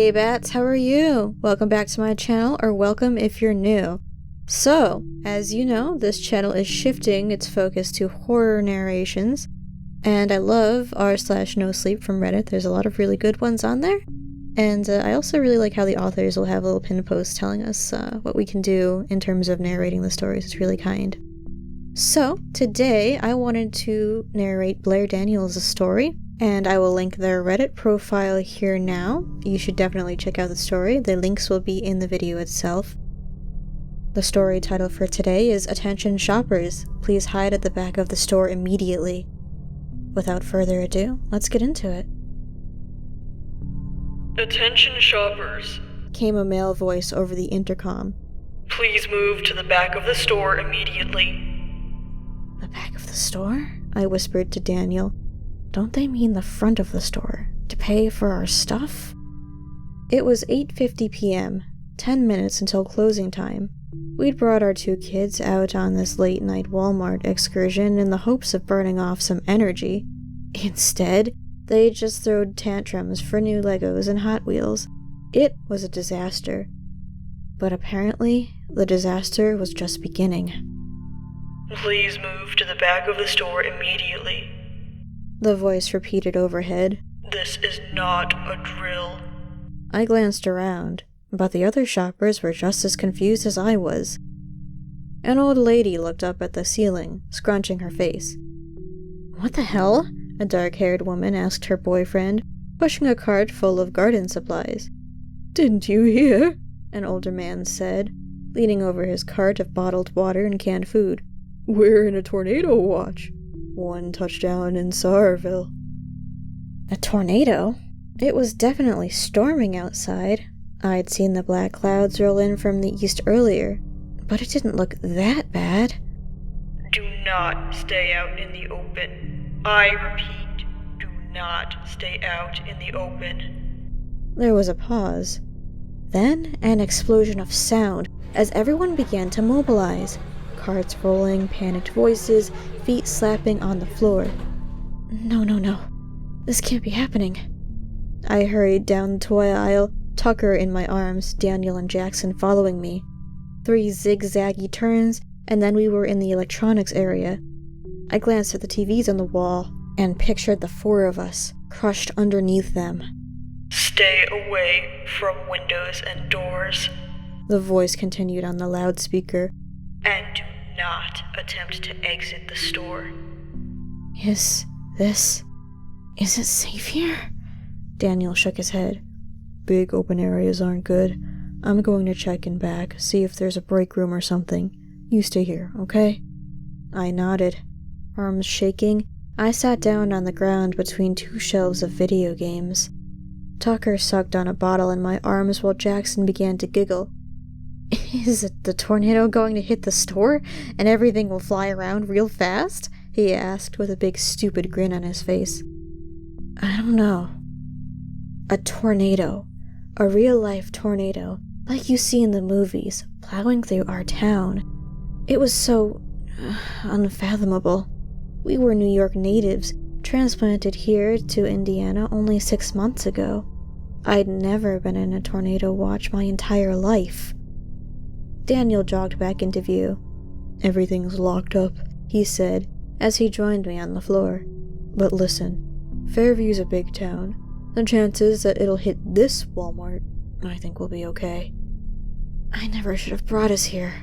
Hey Bats, how are you? Welcome back to my channel, or welcome if you're new. So, as you know, this channel is shifting its focus to horror narrations, and I love r/nosleep from Reddit. There's a lot of really good ones on there, and I also really like how the authors will have little pin posts telling us what we can do in terms of narrating the stories. It's really kind. So, today I wanted to narrate Blair Daniels' story, and I will link their Reddit profile here now. You should definitely check out the story. The links will be in the video itself. The story title for today is Attention Shoppers, Please Hide at the Back of the Store Immediately. Without further ado, let's get into it. Attention shoppers, came a male voice over the intercom. Please move to the back of the store immediately. The back of the store? I whispered to Daniel. Don't they mean the front of the store, to pay for our stuff? It was 8:50 p.m., 10 minutes until closing time. We'd brought our two kids out on this late-night Walmart excursion in the hopes of burning off some energy. Instead, they just throwed tantrums for new Legos and Hot Wheels. It was a disaster. But apparently, the disaster was just beginning. Please move to the back of the store immediately. The voice repeated overhead. This is not a drill. I glanced around, but the other shoppers were just as confused as I was. An old lady looked up at the ceiling, scrunching her face. What the hell? A dark-haired woman asked her boyfriend, pushing a cart full of garden supplies. Didn't you hear? An older man said, leaning over his cart of bottled water and canned food. We're in a tornado watch. 1 touchdown in Saarville. A tornado? It was definitely storming outside. I'd seen the black clouds roll in from the east earlier, but it didn't look that bad. Do not stay out in the open. I repeat, do not stay out in the open. There was a pause. Then an explosion of sound as everyone began to mobilize. Carts rolling, panicked voices, feet slapping on the floor. No. This can't be happening. I hurried down the toy aisle, Tucker in my arms, Daniel and Jackson following me. 3 zigzaggy turns, and then we were in the electronics area. I glanced at the TVs on the wall, and pictured the 4 of us, crushed underneath them. Stay away from windows and doors, the voice continued on the loudspeaker. And do not attempt to exit the store. Is it safe here? Daniel shook his head. Big open areas aren't good. I'm going to check in back, see if there's a break room or something. You stay here, okay? I nodded. Arms shaking, I sat down on the ground between 2 shelves of video games. Tucker sucked on a bottle in my arms while Jackson began to giggle. Is it the tornado going to hit the store, and everything will fly around real fast? He asked with a big stupid grin on his face. I don't know. A tornado. A real-life tornado, like you see in the movies, plowing through our town. It was so unfathomable. We were New York natives, transplanted here to Indiana only 6 months ago. I'd never been in a tornado watch my entire life. Daniel jogged back into view. Everything's locked up, he said, as he joined me on the floor. But listen, Fairview's a big town. The chances that it'll hit this Walmart, I think we'll be okay. I never should have brought us here.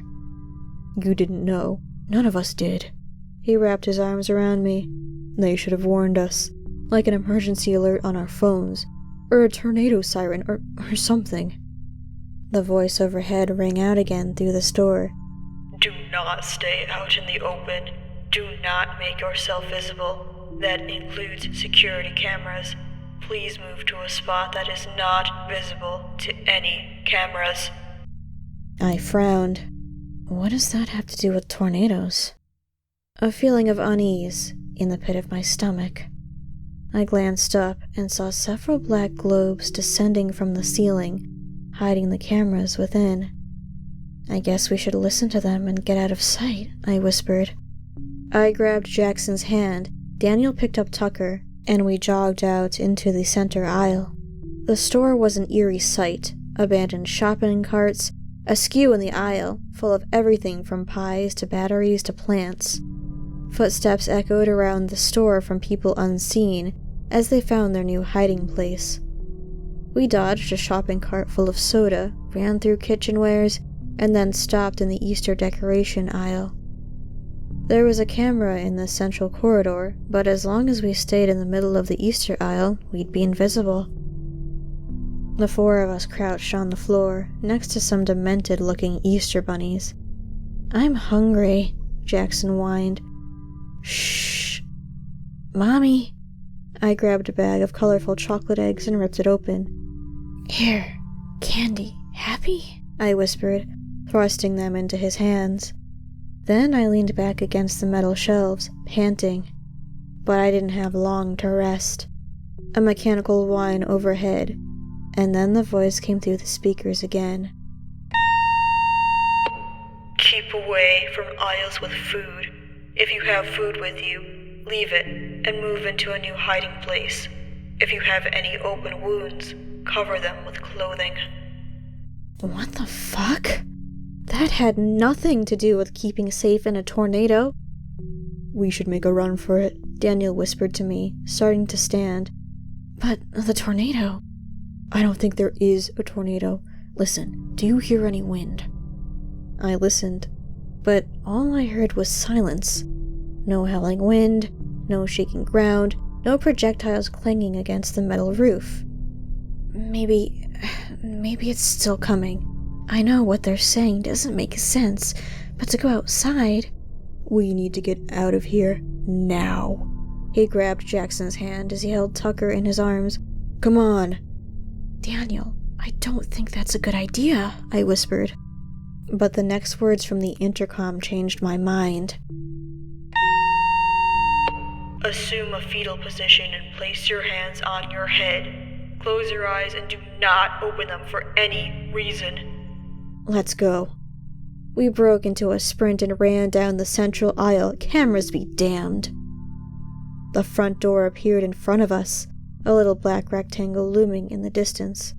You didn't know. None of us did. He wrapped his arms around me. They should have warned us, like an emergency alert on our phones, or a tornado siren, or something. The voice overhead rang out again through the store. Do not stay out in the open. Do not make yourself visible. That includes security cameras. Please move to a spot that is not visible to any cameras. I frowned. What does that have to do with tornadoes? A feeling of unease in the pit of my stomach. I glanced up and saw several black globes descending from the ceiling, hiding the cameras within. I guess we should listen to them and get out of sight, I whispered. I grabbed Jackson's hand. Daniel picked up Tucker, and we jogged out into the center aisle. The store was an eerie sight, abandoned shopping carts, askew in the aisle, full of everything from pies to batteries to plants. Footsteps echoed around the store from people unseen as they found their new hiding place. We dodged a shopping cart full of soda, ran through kitchenwares, and then stopped in the Easter decoration aisle. There was a camera in the central corridor, but as long as we stayed in the middle of the Easter aisle, we'd be invisible. The four of us crouched on the floor, next to some demented-looking Easter bunnies. "I'm hungry," Jackson whined. "Shh. Mommy." I grabbed a bag of colorful chocolate eggs and ripped it open. "Here, candy. Happy?" I whispered, thrusting them into his hands. Then I leaned back against the metal shelves, panting. But I didn't have long to rest. A mechanical whine overhead, and then the voice came through the speakers again. Keep away from aisles with food. If you have food with you, leave it and move into a new hiding place. If you have any open wounds, cover them with clothing. What the fuck? That had nothing to do with keeping safe in a tornado. "We should make a run for it," Daniel whispered to me, starting to stand. "But the tornado..." "I don't think there is a tornado. Listen, do you hear any wind?" I listened, but all I heard was silence. No howling wind, no shaking ground, no projectiles clanging against the metal roof. Maybe it's still coming. I know what they're saying doesn't make sense, but to go outside... "We need to get out of here now." He grabbed Jackson's hand as he held Tucker in his arms. "Come on." "Daniel, I don't think that's a good idea," I whispered. But the next words from the intercom changed my mind. Assume a fetal position and place your hands on your head. Close your eyes and do not open them for any reason. Let's go. We broke into a sprint and ran down the central aisle, cameras be damned. The front door appeared in front of us, a little black rectangle looming in the distance.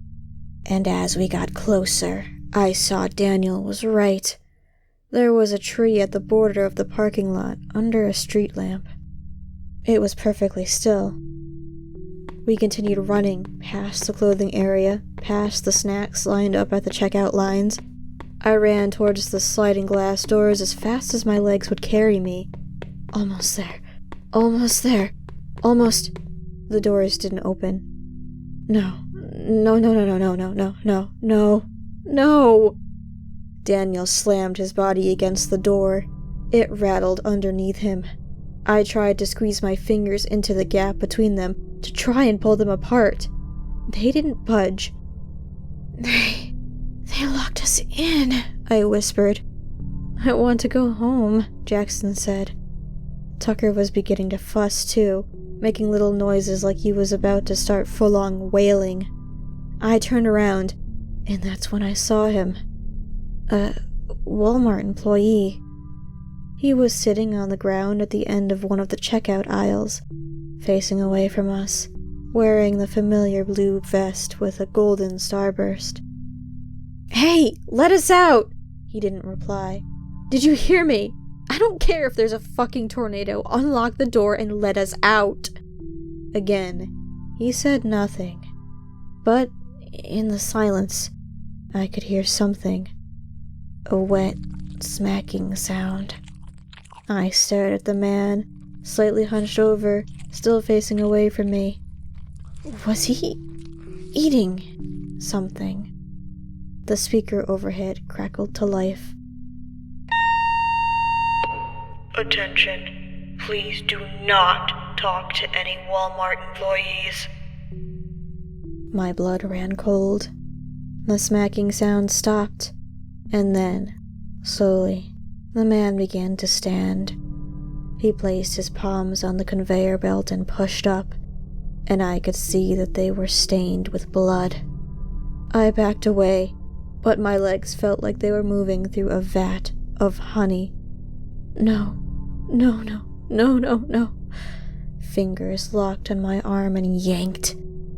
And as we got closer, I saw Daniel was right. There was a tree at the border of the parking lot, under a street lamp. It was perfectly still. We continued running, past the clothing area, past the snacks lined up at the checkout lines. I ran towards the sliding glass doors as fast as my legs would carry me. Almost there. Almost there. Almost... The doors didn't open. No. No. Daniel slammed his body against the door. It rattled underneath him. I tried to squeeze my fingers into the gap between them to try and pull them apart. They didn't budge. They locked us in, I whispered. I want to go home, Jackson said. Tucker was beginning to fuss too, making little noises like he was about to start full-on wailing. I turned around, and that's when I saw him. A Walmart employee. He was sitting on the ground at the end of one of the checkout aisles, facing away from us, wearing the familiar blue vest with a golden starburst. Hey, let us out! He didn't reply. Did you hear me? I don't care if there's a fucking tornado. Unlock the door and let us out. Again, he said nothing. But in the silence, I could hear something. A wet, smacking sound. I stared at the man, slightly hunched over, still facing away from me. Was he eating something? The speaker overhead crackled to life. Attention. Please do not talk to any Walmart employees. My blood ran cold. The smacking sound stopped, and then, slowly, the man began to stand. He placed his palms on the conveyor belt and pushed up, and I could see that they were stained with blood. I backed away, but my legs felt like they were moving through a vat of honey. No. Fingers locked on my arm and yanked.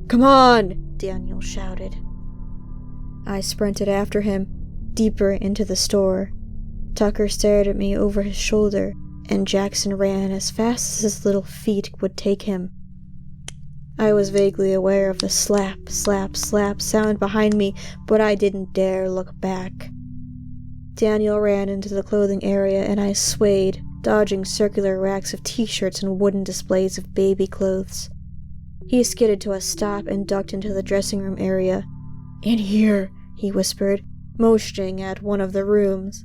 Come on! Daniel shouted. I sprinted after him, deeper into the store. Tucker stared at me over his shoulder, and Jackson ran as fast as his little feet would take him. I was vaguely aware of the slap, slap, slap sound behind me, but I didn't dare look back. Daniel ran into the clothing area, and I swayed, dodging circular racks of t-shirts and wooden displays of baby clothes. He skidded to a stop and ducked into the dressing room area. "In here," he whispered, motioning at one of the rooms.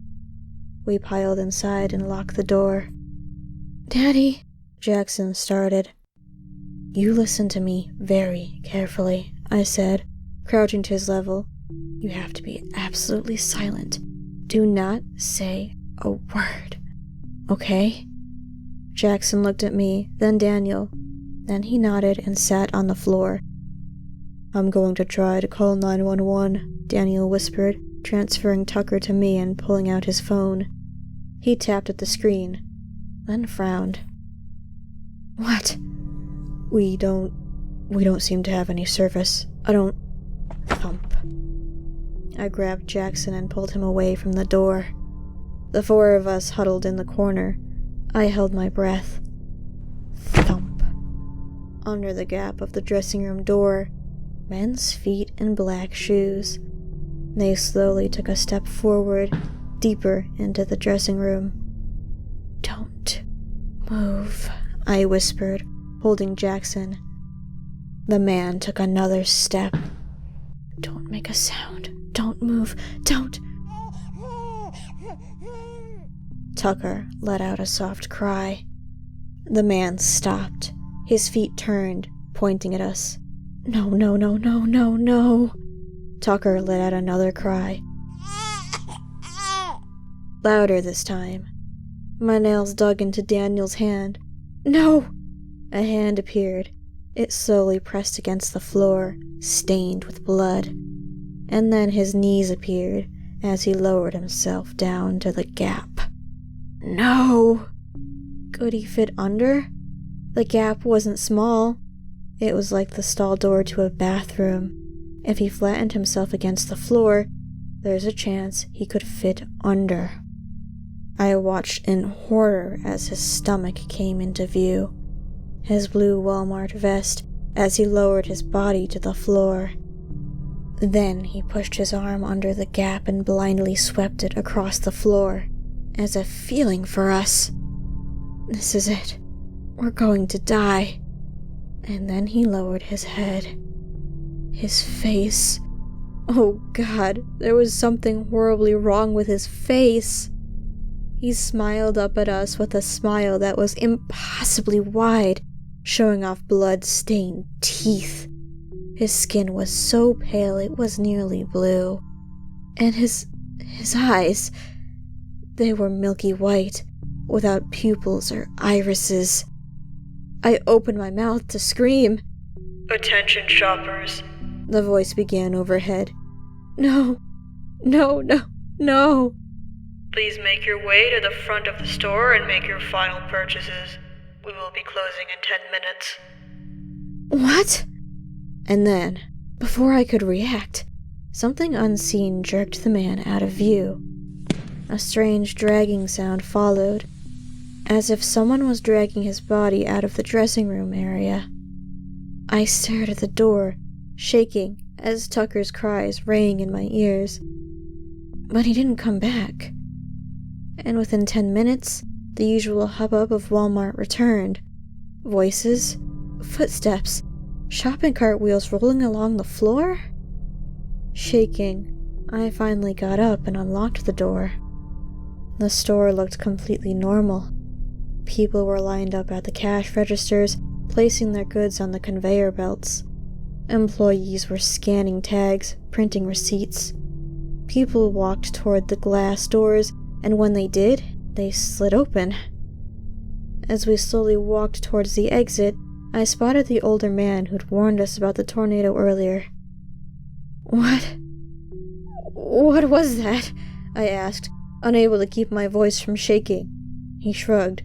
We piled inside and locked the door. "Daddy," Jackson started. "You listen to me very carefully," I said, crouching to his level. "You have to be absolutely silent. Do not say a word. Okay?" Jackson looked at me, then Daniel. Then he nodded and sat on the floor. "I'm going to try to call 911, Daniel whispered, transferring Tucker to me and pulling out his phone. He tapped at the screen, then frowned. "What?" We don't seem to have any service. I don't..." Thump. I grabbed Jackson and pulled him away from the door. The four of us huddled in the corner. I held my breath. Thump. Under the gap of the dressing room door, men's feet in black shoes. They slowly took a step forward, deeper into the dressing room. "Don't move," I whispered, holding Jackson. The man took another step. "Don't make a sound. Don't move. Don't." Tucker let out a soft cry. The man stopped. His feet turned, pointing at us. "No, no, no, no, no, no." Tucker let out another cry. Louder this time. My nails dug into Daniel's hand. "No!" A hand appeared. It slowly pressed against the floor, stained with blood. And then his knees appeared as he lowered himself down to the gap. No! Could he fit under? The gap wasn't small. It was like the stall door to a bathroom. If he flattened himself against the floor, there's a chance he could fit under. I watched in horror as his stomach came into view. His blue Walmart vest as he lowered his body to the floor. Then he pushed his arm under the gap and blindly swept it across the floor, as if feeling for us. This is it. We're going to die. And then he lowered his head. His face. Oh God, there was something horribly wrong with his face. He smiled up at us with a smile that was impossibly wide, showing off blood-stained teeth. His skin was so pale it was nearly blue. And his eyes, they were milky white, without pupils or irises. I opened my mouth to scream. "Attention shoppers," the voice began overhead. No, no, no, no. "Please make your way to the front of the store and make your final purchases. We will be closing in 10 minutes. What? And then, before I could react, something unseen jerked the man out of view. A strange dragging sound followed, as if someone was dragging his body out of the dressing room area. I stared at the door, shaking as Tucker's cries rang in my ears. But he didn't come back. And within 10 minutes, the usual hubbub of Walmart returned. Voices, footsteps, shopping cart wheels rolling along the floor? Shaking, I finally got up and unlocked the door. The store looked completely normal. People were lined up at the cash registers, placing their goods on the conveyor belts. Employees were scanning tags, printing receipts. People walked toward the glass doors, and when they did, they slid open. As we slowly walked towards the exit, I spotted the older man who'd warned us about the tornado earlier. What was that? I asked, unable to keep my voice from shaking. He shrugged.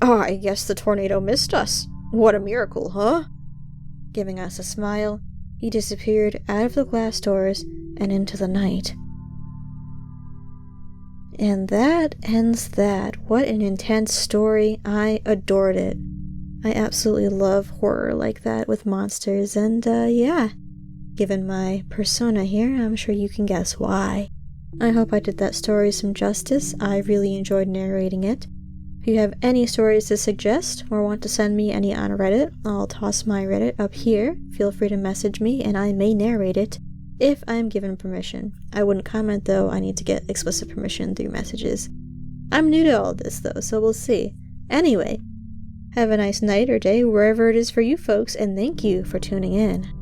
"Oh, I guess the tornado missed us. What a miracle, huh?" Giving us a smile, He disappeared out of the glass doors and into the night. And that ends that. What an intense story. I adored it. I absolutely love horror like that with monsters, and yeah. Given my persona here, I'm sure you can guess why. I hope I did that story some justice. I really enjoyed narrating it. If you have any stories to suggest or want to send me any on Reddit, I'll toss my Reddit up here. Feel free to message me and I may narrate it if I'm given permission. I wouldn't comment though, I need to get explicit permission through messages. I'm new to all this though, so we'll see. Anyway, have a nice night or day wherever it is for you folks, and thank you for tuning in.